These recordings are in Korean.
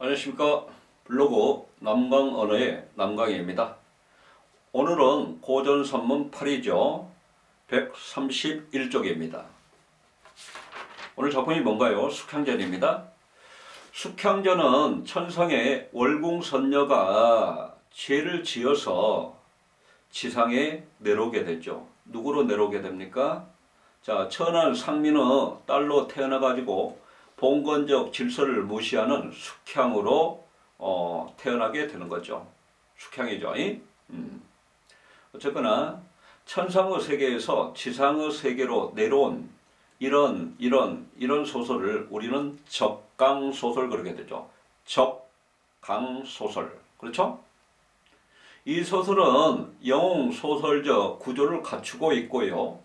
안녕하십니까. 블로그 남강언어의 남강희입니다. 오늘은 고전산문 8이죠. 131쪽입니다. 오늘 작품이 뭔가요? 숙향전입니다. 숙향전은 천상의 월궁선녀가 죄를 지어서 지상에 내려오게 되죠. 누구로 내려오게 됩니까? 자, 천한 상민의 딸로 태어나가지고 봉건적 질서를 무시하는 숙향으로 태어나게 되는 거죠. 숙향이죠. 어쨌거나 천상의 세계에서 지상의 세계로 내려온 이런 소설을 우리는 적강소설 그러게 되죠. 적강소설. 그렇죠? 이 소설은 영웅소설적 구조를 갖추고 있고요.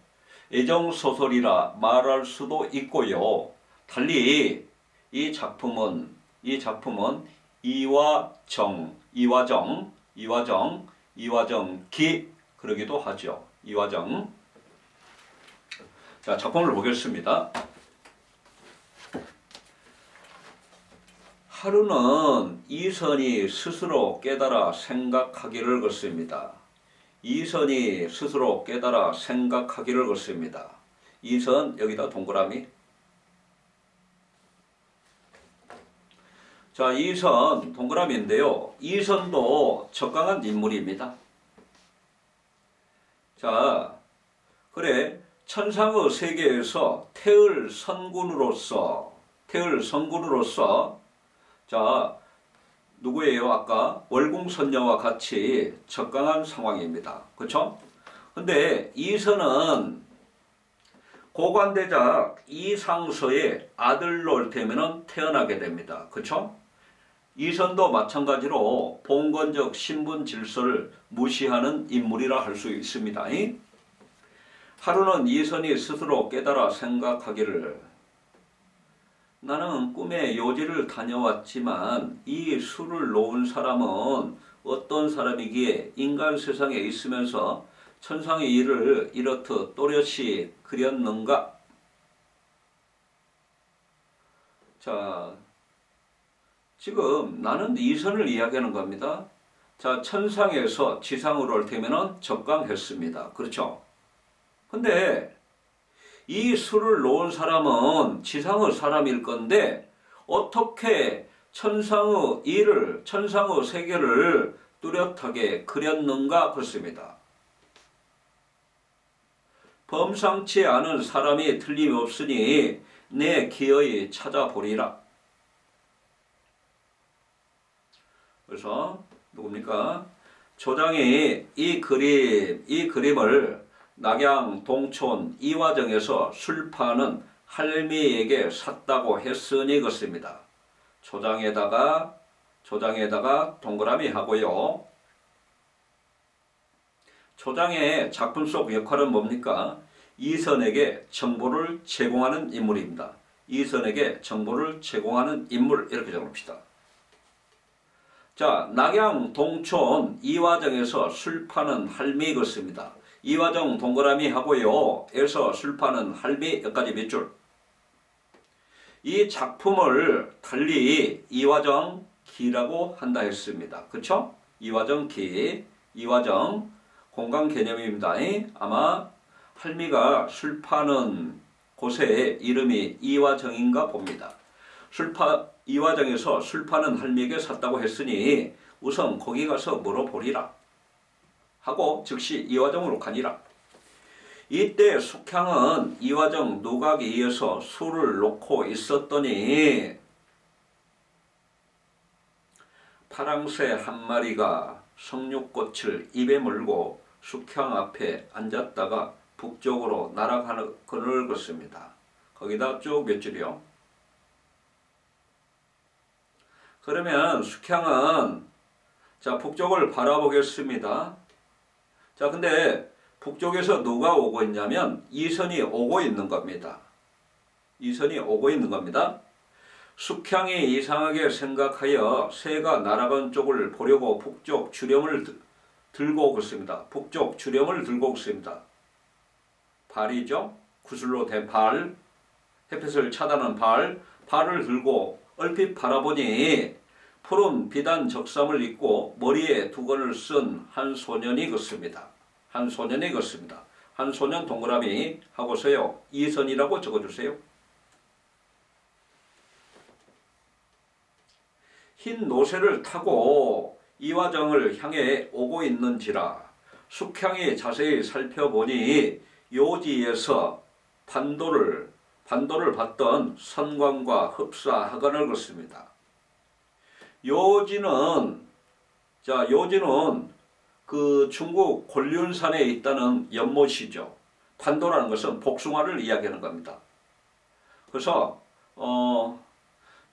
애정소설이라 말할 수도 있고요. 달리 이 작품은 이화정기 그러기도 하죠. 이화정. 자, 작품을 보겠습니다. 하루는 이선이 스스로 깨달아 생각하기를 걷습니다. 이선이 스스로 깨달아 생각하기를 걷습니다. 이선 여기다 동그라미. 자, 이선 동그라미인데요. 이선도 적강한 인물입니다. 자, 그래 천상의 세계에서 태을 선군으로서 자, 누구예요? 아까 월궁선녀와 같이 적강한 상황입니다. 그렇죠? 근데 이선은 고관대작 이상서의 아들로 되면 태어나게 됩니다. 그렇죠? 이선도 마찬가지로 봉건적 신분 질서를 무시하는 인물이라 할 수 있습니다. 하루는 이선이 스스로 깨달아 생각하기를 나는 꿈에 요지를 다녀왔지만 이 수를 놓은 사람은 어떤 사람이기에 인간 세상에 있으면서 천상의 일을 이렇듯 또렷이 그렸는가? 자, 지금 나는 이선을 이야기하는 겁니다. 자, 천상에서 지상으로 올 때면 적강했습니다. 그렇죠? 근데 이 수를 놓은 사람은 지상의 사람일 건데 어떻게 천상의 일을, 천상의 세계를 뚜렷하게 그렸는가? 그렇습니다. 범상치 않은 사람이 틀림없으니 내 기어이 찾아보리라. 그래서 누굽니까? 조장이 이 그림을 낙양 동촌 이화정에서 술 파는 할미에게 샀다고 했으니 그렇습니다. 조장에다가 동그라미 하고요. 조장의 작품 속 역할은 뭡니까? 이선에게 정보를 제공하는 인물입니다. 이선에게 정보를 제공하는 인물 이렇게 적읍시다. 자, 낙양 동촌 이화정에서 술 파는 할미 그렇습니다. 이화정 동그라미 하고요. 에서 술 파는 할미 여기까지 몇 줄. 이 작품을 달리 이화정기라고 한다 했습니다. 그렇죠? 이화정기, 이화정 공간 개념입니다. 아마 할미가 술 파는 곳의 이름이 이화정인가 봅니다. 이화정에서 술 파는 할미에게 샀다고 했으니 우선 거기 가서 물어보리라 하고 즉시 이화정으로 가니라. 이때 숙향은 이화정 누각에 이어서 술을 놓고 있었더니 파랑새 한 마리가 석류꽃을 입에 물고 숙향 앞에 앉았다가 북쪽으로 날아가는 그늘 걷습니다. 거기다 쭉 몇 줄이요? 그러면 숙향은 자 북쪽을 바라보겠습니다. 자 근데 북쪽에서 누가 오고 있냐면 이선이 오고 있는 겁니다. 이선이 오고 있는 겁니다. 숙향이 이상하게 생각하여 새가 날아간 쪽을 보려고 북쪽 주령을 들고 걷습니다. 북쪽 주령을 들고 걷습니다. 발이죠. 구슬로 된 발, 햇빛을 차단한 발을 들고 얼핏 바라보니 푸른 비단 적삼을 입고 머리에 두건을 쓴 한 소년이 걷습니다. 한 소년이 걷습니다. 한 소년 동그라미 하고서요. 이선이라고 적어주세요. 흰 노새를 타고 이화정을 향해 오고 있는지라 숙향이 자세히 살펴보니 요지에서 반도를 받던 선광과 흡사하건을 걷습니다. 요지는 그 중국 곤륜산에 있다는 연못이죠. 반도라는 것은 복숭아를 이야기하는 겁니다. 그래서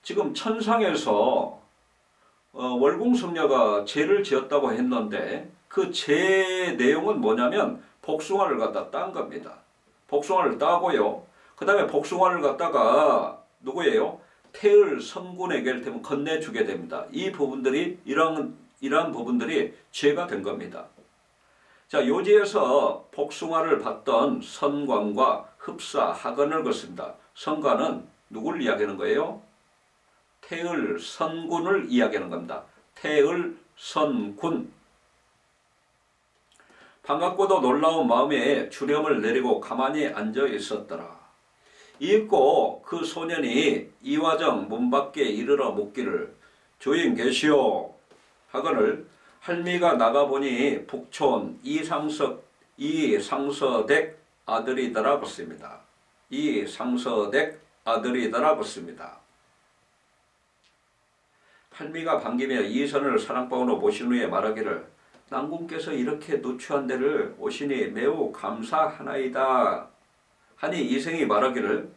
지금 천상에서 월공성녀가 죄를 지었다고 했는데 그 죄 내용은 뭐냐면 복숭아를 갖다 딴 겁니다. 복숭아를 따고요. 그 다음에 복숭아를 갖다가 누구예요? 태을 성군에게 건네주게 됩니다. 이 부분들이 이러한 부분들이 죄가 된 겁니다. 자, 요지에서 복숭아를 받던 선관과 흡사하건을 걷습니다. 선관은 누구를 이야기하는 거예요? 태을 선군을 이야기하는 겁니다. 태을 선군. 반갑고도 놀라운 마음에 주념을 내리고 가만히 앉아 있었더라. 읽고 그 소년이 이화정 문 밖에 이르러 묻기를 주인 계시오 하거늘 할미가 나가보니 북촌 이상서댁 아들이더라 걷습니다. 이상서댁 아들이더라 걷습니다. 할미가 반기며 이선을 사랑방으로 모신 후에 말하기를 남군께서 이렇게 누추한 데를 오시니 매우 감사하나이다 하니 이생이 말하기를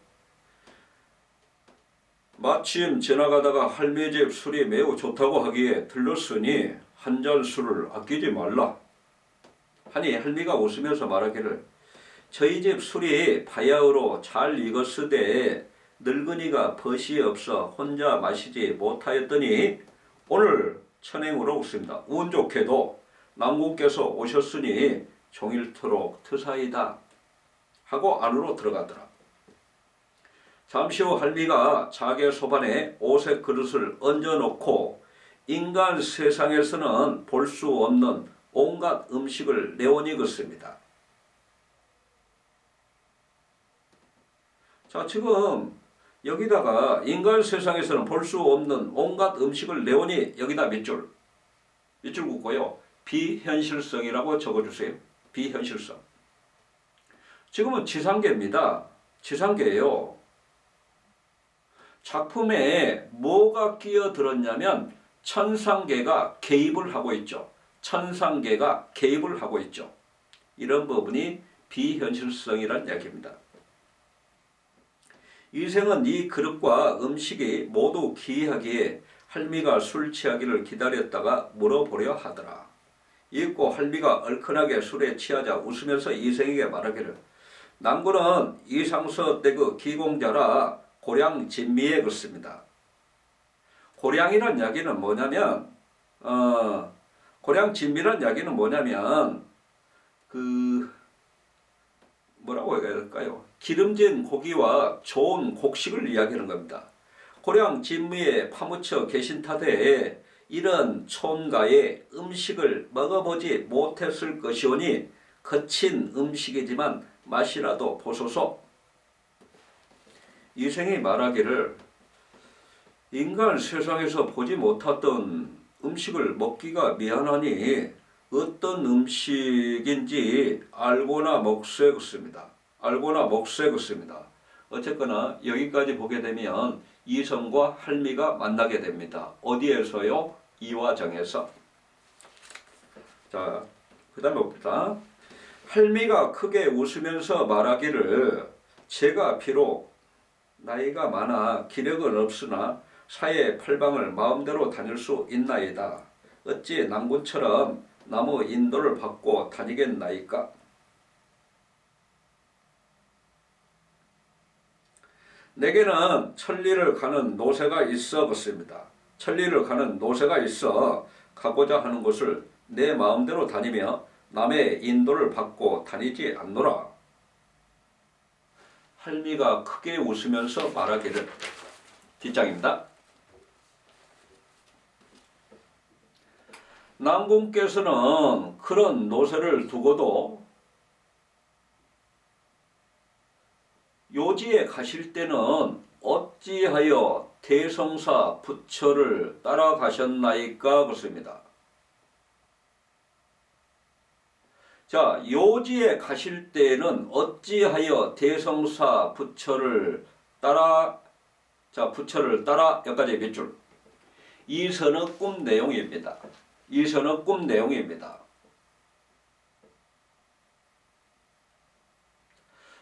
마침 지나가다가 할미 집 술이 매우 좋다고 하기에 들렀으니 한 잔 술을 아끼지 말라 하니 할미가 웃으면서 말하기를 저희 집 술이 바야흐로 잘 익었으되 늙은이가 벗이 없어 혼자 마시지 못하였더니 오늘 천행으로 웃습니다. 운 좋게도 남군께서 오셨으니 종일토록 트사이다 하고 안으로 들어가더라. 잠시 후 할미가 자개 소반에 오색 그릇을 얹어놓고 인간 세상에서는 볼 수 없는 온갖 음식을 내오니 걷습니다. 자, 지금 여기다가 인간 세상에서는 볼 수 없는 온갖 음식을 내오니 여기다 밑줄 긋고요. 비현실성이라고 적어주세요. 비현실성. 지금은 지상계입니다. 지상계예요. 작품에 뭐가 끼어들었냐면 천상계가 개입을 하고 있죠. 천상계가 개입을 하고 있죠. 이런 부분이 비현실성이란 이야기입니다. 이생은 이 그릇과 음식이 모두 기이하기에 할미가 술 취하기를 기다렸다가 물어보려 하더라. 읽고 할미가 얼큰하게 술에 취하자 웃으면서 이생에게 말하기를 남군은 이상서 댁의 기공자라 고량 진미에 걷습니다. 고량이란 이야기는 뭐냐면 고량 진미란 이야기는 뭐냐면 뭐라고 해야 될까요? 기름진 고기와 좋은 곡식을 이야기하는 겁니다. 고량 진미에 파묻혀 계신 타대에 이런 촌가의 음식을 먹어보지 못했을 것이오니 거친 음식이지만 맛이라도 보소서. 이생이 말하기를 인간 세상에서 보지 못했던 음식을 먹기가 미안하니 어떤 음식인지 알고나 먹세 걷습니다. 알고나 먹세 걷습니다. 어쨌거나 여기까지 보게 되면 이성과 할미가 만나게 됩니다. 어디에서요? 이화정에서. 자, 그 다음에 봅시다. 할미가 크게 웃으면서 말하기를 제가 비록 나이가 많아 기력은 없으나 사회 팔방을 마음대로 다닐 수 있나이다. 어찌 남군처럼 나무 인도를 받고 다니겠나이까? 내게는 천리를 가는 노새가 있어 걷습니다. 천리를 가는 노새가 있어 가고자 하는 곳을 내 마음대로 다니며 남의 인도를 받고 다니지 않노라. 할미가 크게 웃으면서 말하기를 뒷장입니다. 남궁께서는 그런 노세를 두고도 요지에 가실 때는 어찌하여 대성사 부처를 따라가셨나이까 그렇습니다. 자, 요지에 가실 때는 어찌하여 대성사 부처를 따라, 자, 부처를 따라 여기까지 몇 줄. 이 선은 꿈 내용입니다. 이 선은 꿈 내용입니다.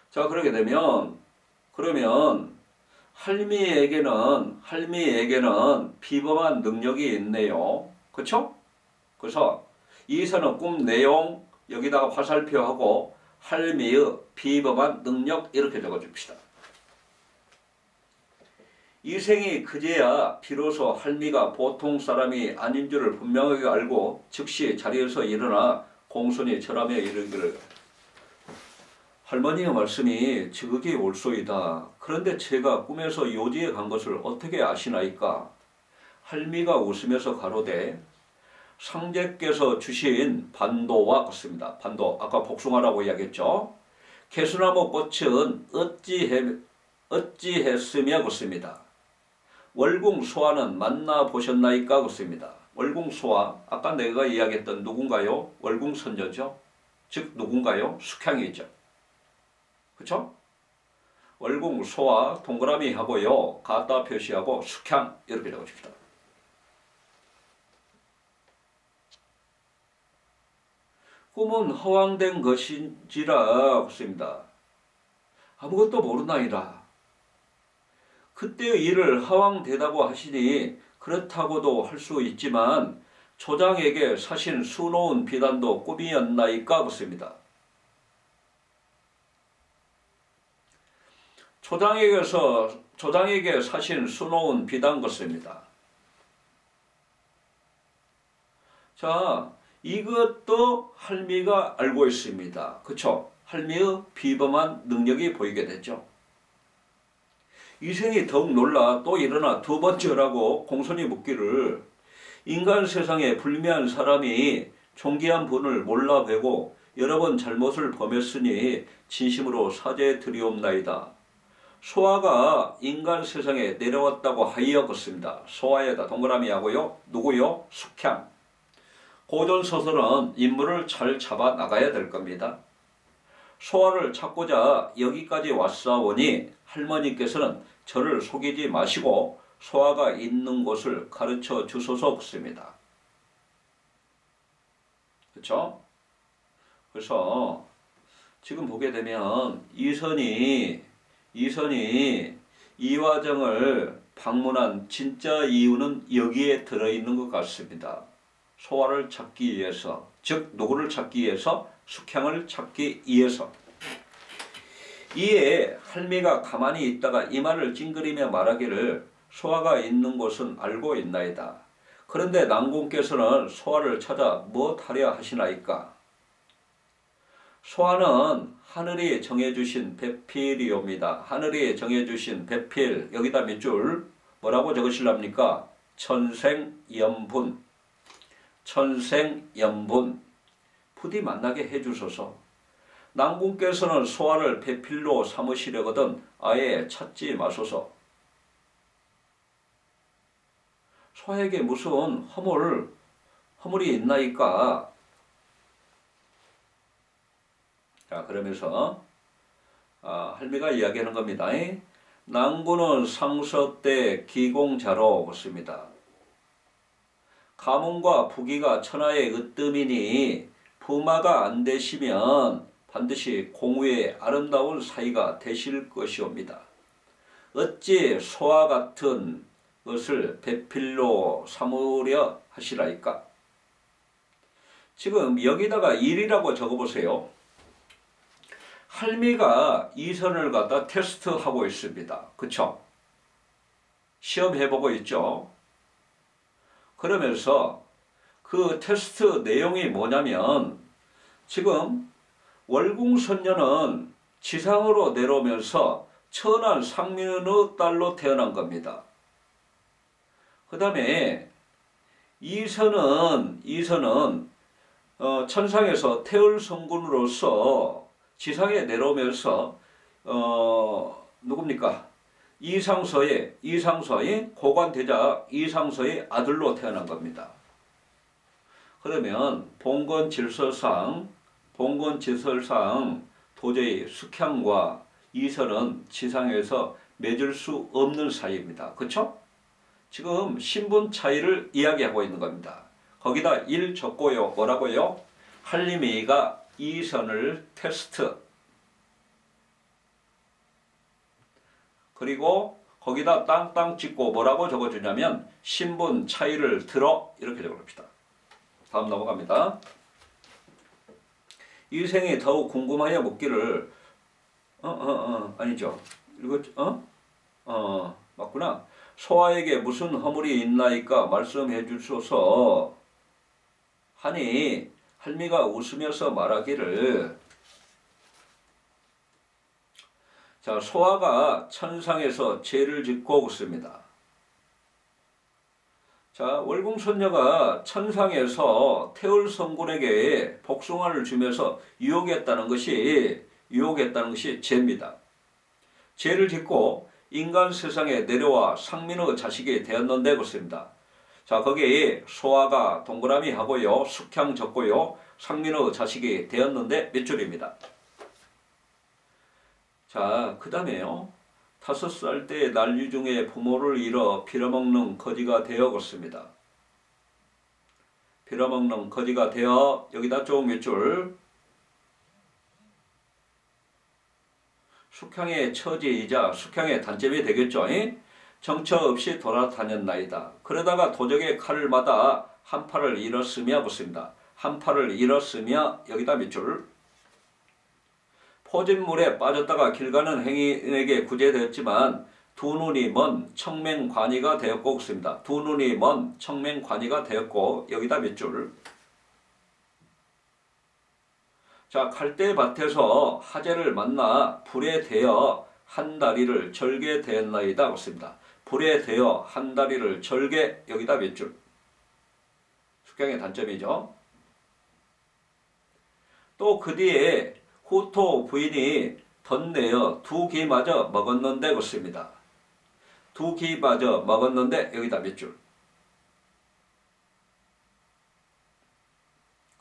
자, 그러게 되면 그러면 할미에게는 비범한 능력이 있네요. 그렇죠? 그래서 이 선은 꿈 내용 여기다가 화살표하고 할미의 비범한 능력 이렇게 적어줍시다. 이생이 그제야 비로소 할미가 보통 사람이 아닌 줄을 분명하게 알고 즉시 자리에서 일어나 공손히 절하며 이르기를 할머니의 말씀이 지극히 옳소이다. 그런데 제가 꿈에서 요지에 간 것을 어떻게 아시나이까? 할미가 웃으면서 가로되 상제께서 주신 반도와 같습니다. 반도 아까 복숭아라고 이야기했죠. 개수나무 꽃은 어찌했으며 같습니다. 월궁소화는 만나보셨나이까 같습니다. 월궁소화 아까 내가 이야기했던 누군가요? 월궁선조죠. 즉 누군가요? 숙향이죠. 그렇죠? 월궁소화 동그라미 하고요. 갖다 표시하고 숙향 이렇게 적어줍시다. 꿈은 허황된 것인지라 했습니다. 아무것도 모르나이다. 그때의 일을 허황되다고 하시니 그렇다고도 할 수 있지만 조장에게 사신 수놓은 비단도 꿈이었나이까 묻습니다. 조장에게 사신 수놓은 비단 것입니다. 자, 이것도 할미가 알고 있습니다. 그쵸? 할미의 비범한 능력이 보이게 됐죠. 이생이 더욱 놀라 또 일어나 두 번째라고 공손히 묻기를 인간 세상에 불미한 사람이 존귀한 분을 몰라 뵈고 여러 번 잘못을 범했으니 진심으로 사죄드리옵나이다. 소아가 인간 세상에 내려왔다고 하였습니다. 소아에다 동그라미 하고요. 누구요? 숙향. 고전소설은 인물을 잘 잡아 나가야 될 겁니다. 소아를 찾고자 여기까지 왔사오니 할머니께서는 저를 속이지 마시고 소아가 있는 곳을 가르쳐 주소서 없습니다. 그렇죠? 그래서 지금 보게 되면 이선이 이화정을 방문한 진짜 이유는 여기에 들어있는 것 같습니다. 소아를 찾기 위해서, 즉 누구를 찾기 위해서? 숙향을 찾기 위해서. 이에 할미가 가만히 있다가 이마를 찡그리며 말하기를 소아가 있는 곳은 알고 있나이다. 그런데 남궁께서는 소아를 찾아 무엇하려 하시나이까? 소아는 하늘이 정해주신 배필이옵니다. 하늘이 정해주신 배필 여기다 몇 줄 뭐라고 적으실랍니까? 천생연분. 천생연분. 부디 만나게 해주소서. 남궁께서는 소아를 배필로 삼으시려거든 아예 찾지 마소서. 소아에게 무슨 허물이 있나이까? 자, 그러면서 할미가 이야기하는 겁니다. 낭군은 상서 때 기공자로 묻습니다. 가문과 부귀가 천하의 으뜸이니 부마가 안 되시면 반드시 공우의 아름다운 사이가 되실 것이옵니다. 어찌 소와 같은 것을 배필로 삼으려 하시라이까? 지금 여기다가 일이라고 적어보세요. 할미가 이선을 갖다 테스트하고 있습니다. 그쵸? 시험해보고 있죠. 그러면서 그 테스트 내용이 뭐냐면 지금 월궁선녀는 지상으로 내려오면서 천한 상민의 딸로 태어난 겁니다. 그 다음에 이선은 천상에서 태을 성군으로서 지상에 내려오면서 누굽니까? 이상서의 고관대작 이상서의 아들로 태어난 겁니다. 그러면 봉건질서상 도저히 숙향과 이선은 지상에서 맺을 수 없는 사이입니다. 그렇죠? 지금 신분 차이를 이야기하고 있는 겁니다. 거기다 1 적고요. 뭐라고요? 한림이가 이선을 테스트. 그리고 거기다 땅땅 찍고 뭐라고 적어주냐면 신분 차이를 들어 이렇게 적어줍시다. 다음 넘어갑니다. 이생이 더욱 궁금하여 묻기를 아니죠. 이거 맞구나. 소아에게 무슨 허물이 있나이까 말씀해 주소서 하니 할미가 웃으면서 말하기를 자, 소아가 천상에서 죄를 짓고 웃습니다. 자, 월궁선녀가 천상에서 태을 성군에게 복숭아를 주면서 유혹했다는 것이 죄입니다. 죄를 짓고 인간 세상에 내려와 상민의 자식이 되었는데 그렇습니다. 자, 거기 소아가 동그라미 하고요, 숙향 적고요, 상민의 자식이 되었는데 몇 줄입니다. 자, 그 다음에요. 5살 때 난리 중에 부모를 잃어 빌어먹는 거지가 되었습니다. 빌어먹는 거지가 되어 여기다 좀 몇 줄. 숙향의 처지이자 숙향의 단점이 되겠죠. 정처 없이 돌아다녔나이다. 그러다가 도적의 칼을 맞아 한 팔을 잃었으며 붙습니다. 한 팔을 잃었으며 여기다 몇 줄. 포진물에 빠졌다가 길 가는 행인에게 구제되었지만 두 눈이 먼 청맹관이가 되었고 그렇습니다. 두 눈이 먼 청맹관이가 되었고 여기다 몇 줄. 자, 갈대밭에서 하재를 만나 불에 대어 한 다리를 절게 되었나이다 그렇습니다. 불에 대어 한 다리를 절게 여기다 몇 줄. 숙향의 단점이죠. 또 그 뒤에 후토 부인이 덧내어 두 기마저 먹었는데 그렇습니다. 두 기마저 먹었는데 여기다 몇 줄.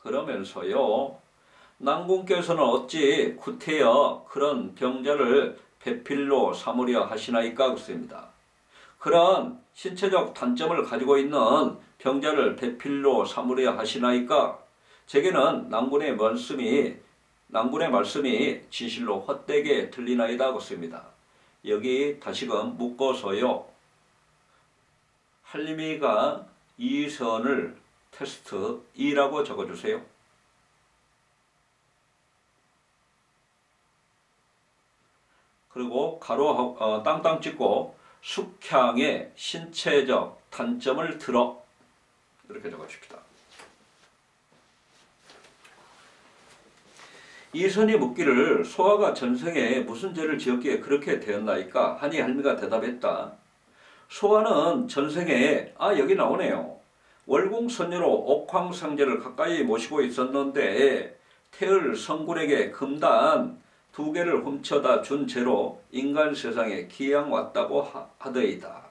그러면서요. 낭군께서는 어찌 구태여 그런 병자를 배필로 삼으려 하시나이까 그렇습니다. 그런 신체적 단점을 가지고 있는 병자를 배필로 삼으려 하시나이까. 제게는 낭군의 말씀이 진실로 헛되게 들리나이다 그렇습니다. 여기 다시금 묶어서요. 한림이가 이선을 테스트 2라고 적어주세요. 그리고 가로 땅땅 찍고 숙향의 신체적 단점을 들어 이렇게 적어줍시다. 이선이 묻기를 소아가 전생에 무슨 죄를 지었기에 그렇게 되었나이까 하니 할미가 대답했다. 소아는 전생에 여기 나오네요. 월궁선녀로 옥황상제를 가까이 모시고 있었는데 태을 성군에게 금단 2개를 훔쳐다 준 죄로 인간 세상에 기양 왔다고 하더이다.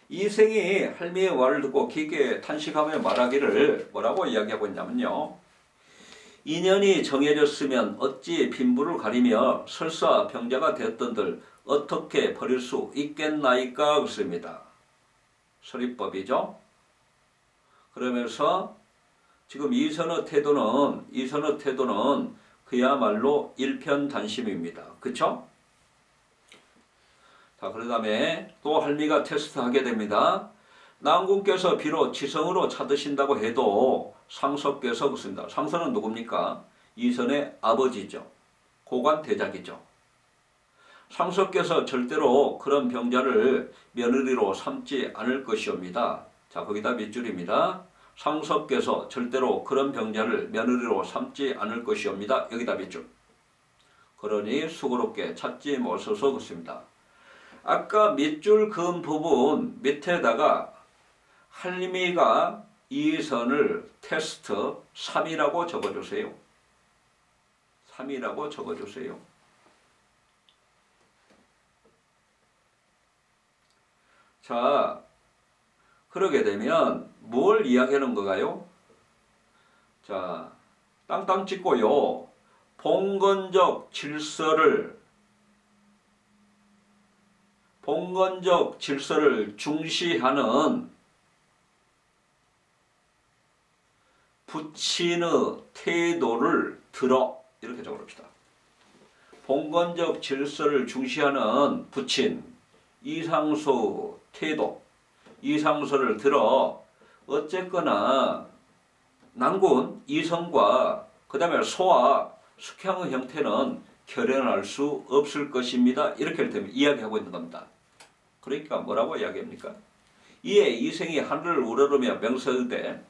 이생이 할미의 말을 듣고 깊게 탄식하며 말하기를 뭐라고 이야기하고 있냐면요. 인연이 정해졌으면 어찌 빈부를 가리며 설사 병자가 되었던들 어떻게 버릴 수 있겠나이까 그렇습니다. 설의법이죠. 그러면서 지금 이선의 태도는 그야말로 일편단심입니다. 그쵸? 자, 그 다음에 또 할미가 테스트하게 됩니다. 낭군께서 비록 지성으로 찾으신다고 해도 상서께서 그렇습니다. 상서는 누굽니까? 이선의 아버지죠. 고관대작이죠. 상서께서 절대로 그런 병자를 며느리로 삼지 않을 것이옵니다. 자, 거기다 몇 줄입니다. 상서께서 절대로 그런 병자를 며느리로 삼지 않을 것이옵니다. 여기다 몇 줄. 그러니 수고롭게 찾지 못해서 그렇습니다. 아까 몇 줄 그은 부분 밑에다가 할미가 이선을 테스트 3이라고 적어주세요. 3이라고 적어주세요. 자, 그러게 되면 뭘 이야기하는 건가요? 자, 땅땅 찍고요. 봉건적 질서를 중시하는 부친의 태도를 들어. 이렇게 적어봅시다. 봉건적 질서를 중시하는 부친, 이상소 태도, 이상소를 들어. 어쨌거나 난군 이성과 그 다음에 소와 숙향의 형태는 결연할 수 없을 것입니다. 이렇게 이야기하고 있는 겁니다. 그러니까 뭐라고 이야기합니까? 이에 이생이 하늘을 우러르며 명설되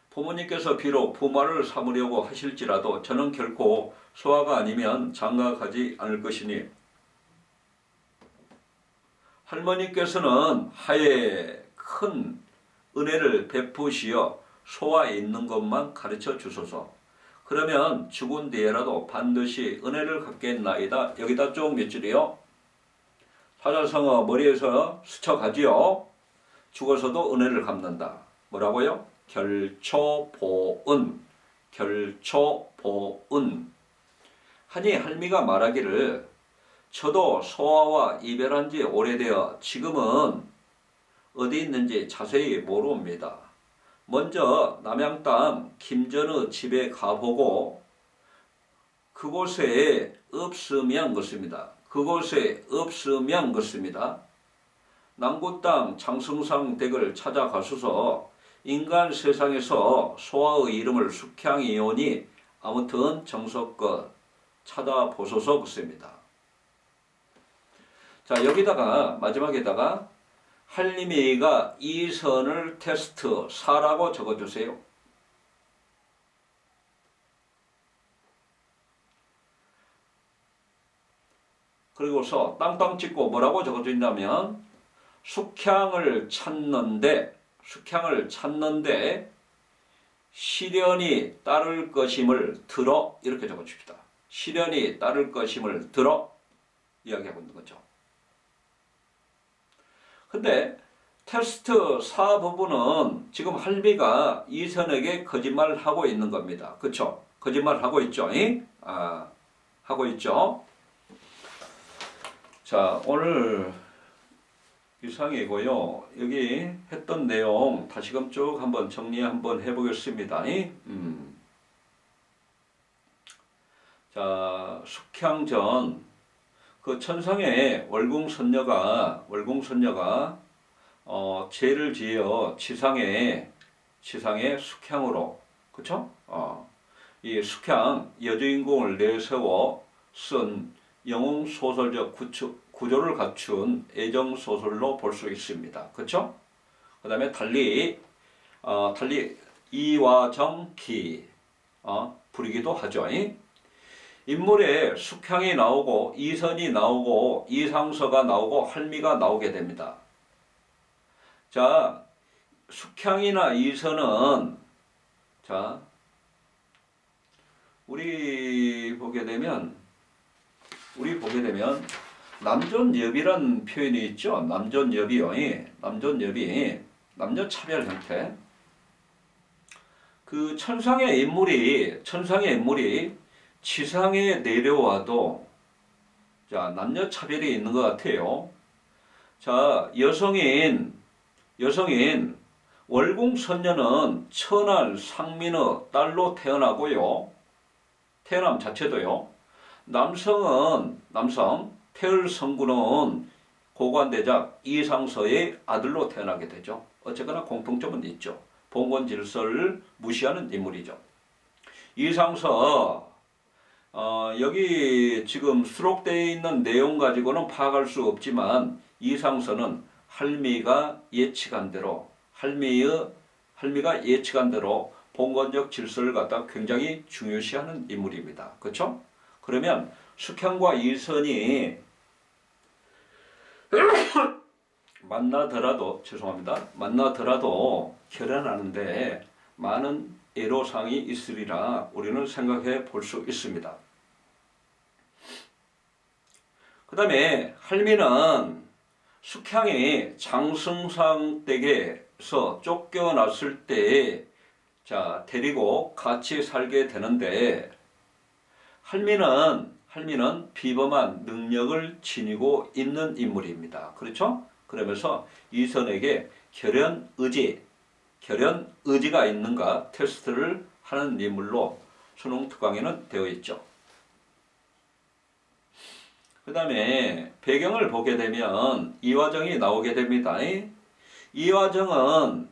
부모님께서 비록 부마를 삼으려고 하실지라도 저는 결코 소아가 아니면 장가가지 않을 것이니 할머니께서는 하에 큰 은혜를 베푸시어 소아에 있는 것만 가르쳐 주소서. 그러면 죽은 뒤에라도 반드시 은혜를 갚겠나이다. 여기다 쭉 몇 줄이요? 사자성어 머리에서 스쳐가지요. 죽어서도 은혜를 갚는다. 뭐라고요? 결초보은. 결초보은. 하니 할미가 말하기를 저도 소아와 이별한 지 오래되어 지금은 어디 있는지 자세히 모릅니다. 먼저 남양 땅 김전의 집에 가보고 그곳에 없으면 것입니다. 그곳에 없으면 것입니다. 남구 땅 장승상 댁을 찾아가소서. 인간 세상에서 소아의 이름을 숙향이오니 아무튼 정석껏 찾아보소서 것입니다. 자, 여기다가 마지막에다가 할림이가 이선을 테스트 4라고 적어주세요. 그리고서 땅땅 찍고 뭐라고 적어준다면 숙향을 찾는데 시련이 따를 것임을 들어. 이렇게 적어줍시다. 시련이 따를 것임을 들어 이야기하고 있는 거죠. 근데 테스트 4 부분은 지금 할미가 이선에게 거짓말을 하고 있는 겁니다. 그렇죠? 거짓말을 하고 있죠. 하고 있죠. 자, 오늘 이상이고요. 여기 했던 내용 다시금 쭉 한번 정리 한번 해보겠습니다. 자, 숙향전 그 천상의 월궁선녀가 죄를 지어 지상에 숙향으로, 그쵸? 이 숙향 여주인공을 내세워 쓴 영웅소설적 구조를 갖춘 애정소설로 볼 수 있습니다. 그쵸? 그 다음에 달리 이화정기 부리기도 하죠. 인물에 숙향이 나오고 이선이 나오고 이상서가 나오고 할미가 나오게 됩니다. 자, 숙향이나 이선은 자, 우리 보게 되면 남존여비란 표현이 있죠. 남존여비요. 남존여비, 남녀차별 형태. 그 천상의 인물이 지상에 내려와도 자, 남녀차별이 있는 것 같아요. 자, 여성인 월궁선녀는 천할 상민의 딸로 태어나고요. 태어남 자체도요. 남성 태을성군은 고관대작 이상서의 아들로 태어나게 되죠. 어쨌거나 공통점은 있죠. 봉건질서를 무시하는 인물이죠. 이상서 여기 지금 수록되어 있는 내용 가지고는 파악할 수 없지만 이상서는 할미가 예측한 대로 봉건적 질서를 갖다 굉장히 중요시하는 인물입니다. 그렇죠? 그러면 숙향과 이선이 만나더라도 결연하는데 많은 애로사항이 있으리라 우리는 생각해 볼 수 있습니다. 그 다음에 할미는 숙향이 장승상댁에서 쫓겨났을 때 데리고 같이 살게 되는데 할미는 비범한 능력을 지니고 있는 인물입니다. 그렇죠? 그러면서 이선에게 결연 의지가 있는가 테스트를 하는 인물로 수능 특강에는 되어 있죠. 그 다음에 배경을 보게 되면 이화정이 나오게 됩니다. 이화정은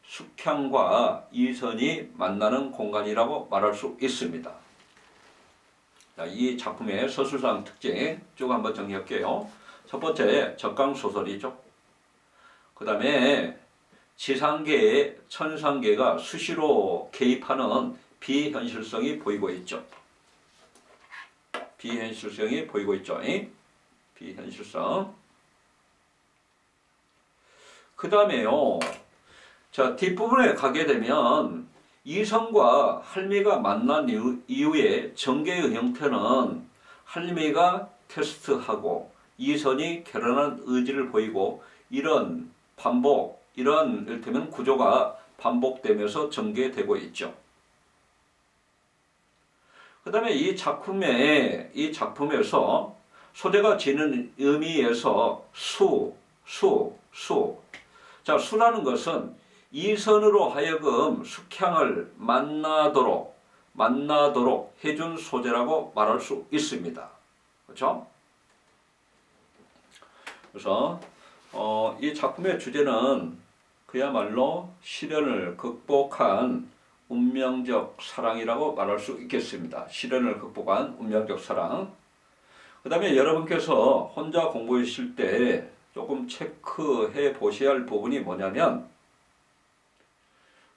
숙향과 이선이 만나는 공간이라고 말할 수 있습니다. 이 작품의 서술상 특징 쭉 한번 정리할게요. 첫 번째, 적강소설이죠. 그 다음에 지상계에 천상계가 수시로 개입하는 비현실성이 보이고 있죠. 비현실성. 그 다음에요. 뒷부분에 가게 되면 이선과 할미가 만난 이후에 전개의 형태는 할미가 테스트하고 이선이 결연한 의지를 보이고 이런 이런 구조가 반복되면서 전개되고 있죠. 그 다음에 이 작품에서 소재가 지닌 의미에서 수라는 것은 이선으로 하여금 숙향을 만나도록 해준 소재라고 말할 수 있습니다. 그렇죠? 그래서 이 작품의 주제는 그야말로 시련을 극복한 운명적 사랑이라고 말할 수 있겠습니다. 시련을 극복한 운명적 사랑. 그 다음에 여러분께서 혼자 공부하실 때 조금 체크해 보셔야 할 부분이 뭐냐면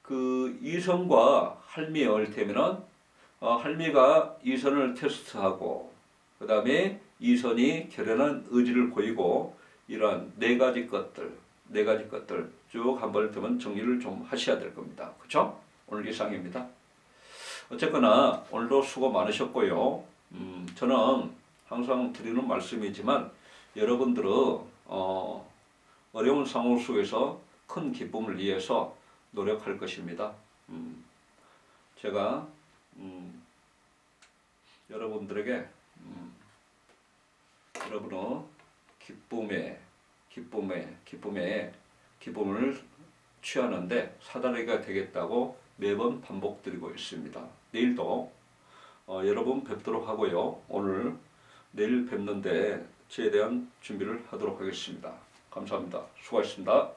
그 이선과 할미의 얼태면은 할미가 이선을 테스트하고 그 다음에 이선이 결연한 의지를 보이고 이런 네 가지 것들 쭉 한번 들면 정리를 좀 하셔야 될 겁니다. 그렇죠? 오늘 이상입니다. 어쨌거나 오늘도 수고 많으셨고요. 저는 항상 드리는 말씀이지만 여러분들은 어려운 상황 속에서 큰 기쁨을 위해서 노력할 것입니다. 제가 여러분들에게 여러분의 기쁨을 취하는데 사다리가 되겠다고 매번 반복드리고 있습니다. 내일도 여러분 뵙도록 하고요. 내일 뵙는데 최대한 준비를 하도록 하겠습니다. 감사합니다. 수고하셨습니다.